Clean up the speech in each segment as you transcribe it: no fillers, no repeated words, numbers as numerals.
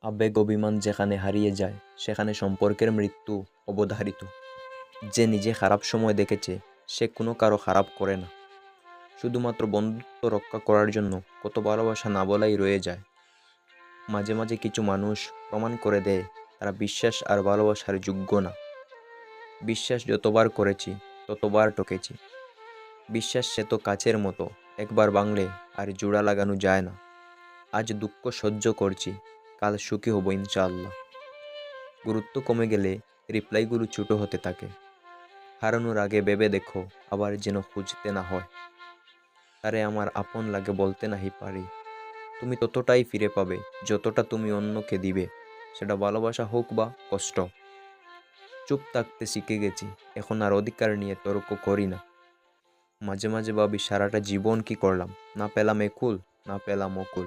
আবেগ অভিমান যেখানে হারিয়ে যায় সেখানে সম্পর্কের মৃত্যু অবধারিত। যে নিজে খারাপ সময় দেখেছে সে কোনো কারো খারাপ করে না, শুধুমাত্র বন্ধুত্ব রক্ষা করার জন্য কত ভালোবাসা না বলাই রয়ে যায়। মাঝে মাঝে কিছু মানুষ প্রমাণ করে দেয় তারা বিশ্বাস আর ভালোবাসার যোগ্য না। বিশ্বাস যতবার করেছি ততবার ঠকেছি। বিশ্বাস সে তো কাচের মতো, একবার ভাঙলে আর জোড়া লাগানো যায় না। আজ দুঃখ সহ্য করছি, কাল সুখী হব ইনশাআল্লাহ। গুরুত্ব কমে গেলে রিপ্লাইগুলো ছোট হতে থাকে। হারানোর আগে ভেবে দেখো, আবার যেন খুঁজতে না হয়। তারে আমার আপন লাগে বলতে নাহি পারি। তুমি ততটাই ফিরে পাবে যতটা তুমি অন্যকে দিবে, সেটা ভালোবাসা হোক বা কষ্ট। চুপ থাকতে শিখে গেছি, এখন আর অধিকার নিয়ে তর্ক করি না। মাঝে মাঝে ভাবি সারাটা জীবন কি করলাম, না পেলাম একুল, না পেলাম অকুল।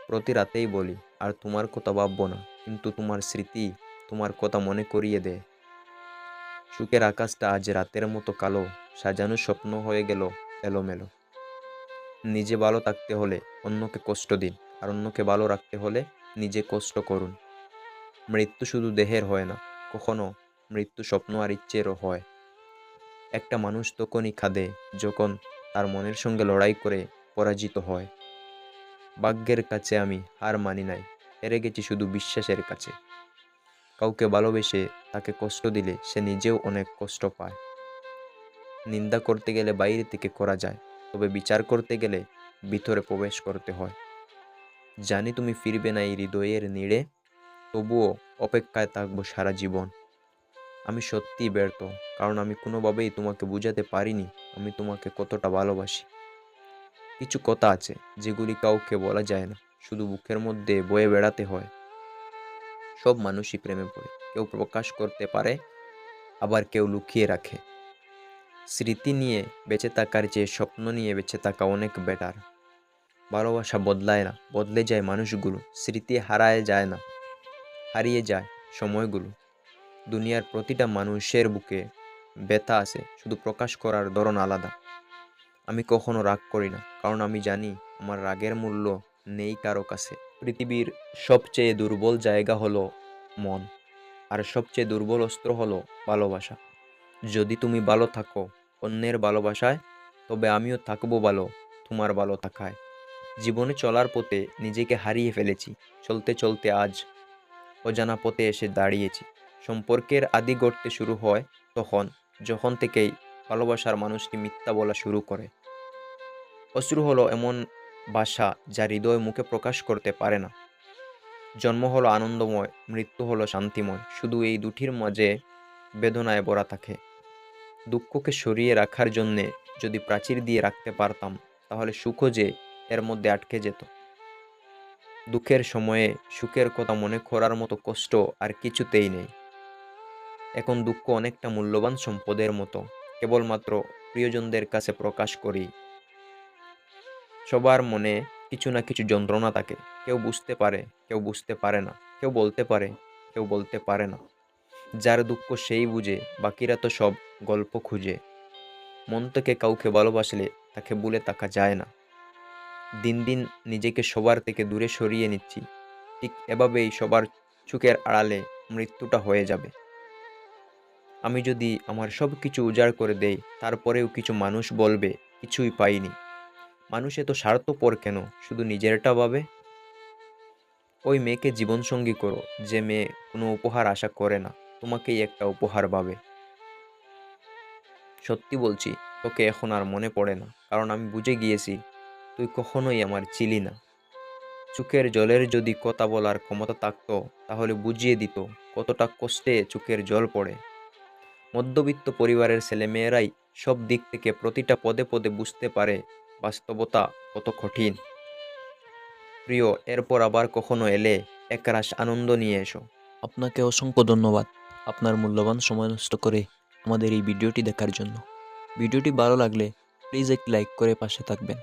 প্রতি রাতেই বলি আর তোমার কথা ভাববো না, কিন্তু তোমার স্মৃতি তোমার কথা মনে করিয়ে দেয়। সুখের আকাশটা আজ রাতের মতো কালো, সাজানো স্বপ্ন হয়ে গেল এলোমেলো। নিজে ভালো থাকতে হলে অন্যকে কষ্ট দিন, আর অন্যকে ভালো রাখতে হলে নিজে কষ্ট করুন। মৃত্যু শুধু দেহের হয় না, কখনো মৃত্যু স্বপ্ন আর ইচ্ছেরও হয়। একটা মানুষ তখনই কাঁদে যখন তার মনের সঙ্গে লড়াই করে পরাজিত হয়। ভাগ্যের কাছে আমি হার মানি নাই, হেরে গেছি শুধু বিশ্বাসের কাছে। কাউকে ভালোবেসে তাকে কষ্ট দিলে সে নিজেও অনেক কষ্ট পায়। নিন্দা করতে গেলে বাইরে থেকে করা যায়, তবে বিচার করতে গেলে ভিতরে প্রবেশ করতে হয়। জানি তুমি ফিরবে না এই হৃদয়ের নীড়ে, তবুও অপেক্ষায় থাকবো সারা জীবন। আমি সত্যিই ব্যর্থ, কারণ আমি কোনোভাবেই তোমাকে বুঝাতে পারিনি আমি তোমাকে কতটা ভালোবাসি। কিছু কথা আছে যেগুলি কাউকে বলা যায় না, শুধু বুকের মধ্যে বয়ে বেড়াতে হয়। সব মানুষই প্রেমে পড়ে, কেউ প্রকাশ করতে পারে, আবার কেউ লুকিয়ে রাখে। স্মৃতি নিয়ে বেঁচে থাকার চেয়ে স্বপ্ন নিয়ে বেঁচে থাকা অনেক বেটার। ভালোবাসা বদলায় না, বদলে যায় মানুষগুলো। স্মৃতি হারায় যায় না, হারিয়ে যায় সময়গুলো। দুনিয়ার প্রতিটা মানুষের বুকে ব্যথা আছে, শুধু প্রকাশ করার ধরন আলাদা। আমি কখনো রাগ করি না, কারণ আমি জানি আমার রাগের মূল্য নেই কারো কাছে। পৃথিবীর সবচেয়ে দুর্বল জায়গা হলো মন, আর সবচেয়ে দুর্বল অস্ত্র হলো ভালোবাসা। যদি তুমি ভালো থাকো অন্যের ভালোবাসায়, তবে আমিও থাকবো ভালো তোমার ভালো থাকায়। জীবনে চলার পথে নিজেকে হারিয়ে ফেলেছি, চলতে চলতে আজ অজানা পথে এসে দাঁড়িয়েছি। সম্পর্কের আদি গড়তে শুরু হয় তখন, যখন থেকেই ভালোবাসার মানুষটি মিথ্যা বলা শুরু করে। অশ্রু হলো এমন ভাষা যা হৃদয় মুখে প্রকাশ করতে পারে না। জন্ম হলো আনন্দময়, মৃত্যু হলো শান্তিময়, শুধু এই দুটির মাঝে বেদনায় ভরা থাকে। দুঃখকে সরিয়ে রাখার জন্যে যদি প্রাচীর দিয়ে রাখতে পারতাম, তাহলে সুখও যে এর মধ্যে আটকে যেত। দুঃখের সময়ে সুখের কথা মনে করার মতো কষ্ট আর কিছুতেই নেই। এখন দুঃখ অনেকটা মূল্যবান সম্পদের মতো, কেবলমাত্র প্রিয়জনদের কাছে প্রকাশ করি। সবার মনে কিছু না কিছু যন্ত্রণা থাকে, কেউ বুঝতে পারে, কেউ বুঝতে পারে না, কেউ বলতে পারে, কেউ বলতে পারে না। যার দুঃখ সেই বুঝে, বাকিরা তো সব গল্প খুঁজে। মন থেকে কাউকে ভালোবাসলে তাকে ভুলে থাকা যায় না। দিন দিন নিজেকে সবার থেকে দূরে সরিয়ে নিচ্ছি, ঠিক এভাবেই সবার চোখের আড়ালে মৃত্যুটা হয়ে যাবে। আমি যদি আমার সব কিছু উজাড় করে দেই, তারপরেও কিছু মানুষ বলবে কিছুই পাইনি। মানুষ এত স্বার্থপর কেন, শুধু নিজেরটা ভাবে? ওই মেয়েকে জীবনসঙ্গী করো যে মেয়ে কোনো উপহার আশা করে না, তোমাকেই একটা উপহার ভাবে। সত্যি বলছি, তোকে এখন আর মনে পড়ে না, কারণ আমি বুঝে গিয়েছি তুই কখনোই আমার ছিলি না। চোখের জলের যদি কথা বলার ক্ষমতা থাকতো, তাহলে বুঝিয়ে দিত কতটা কষ্টে চোখের জল পড়ে। মধ্যবিত্ত পরিবারের ছেলেমেয়েরাই সব দিক থেকে প্রতিটা পদে পদে বুঝতে পারে বাস্তবতা কত কঠিন। প্রিয়, এরপর আবার কখনো এলে একরাশ আনন্দ নিয়ে এসো। আপনাকে অসংখ্য ধন্যবাদ আপনার মূল্যবান সময় নষ্ট করে আমাদের এই ভিডিওটি দেখার জন্য। ভিডিওটি ভালো লাগলে প্লিজ একটি লাইক করে পাশে থাকবেন।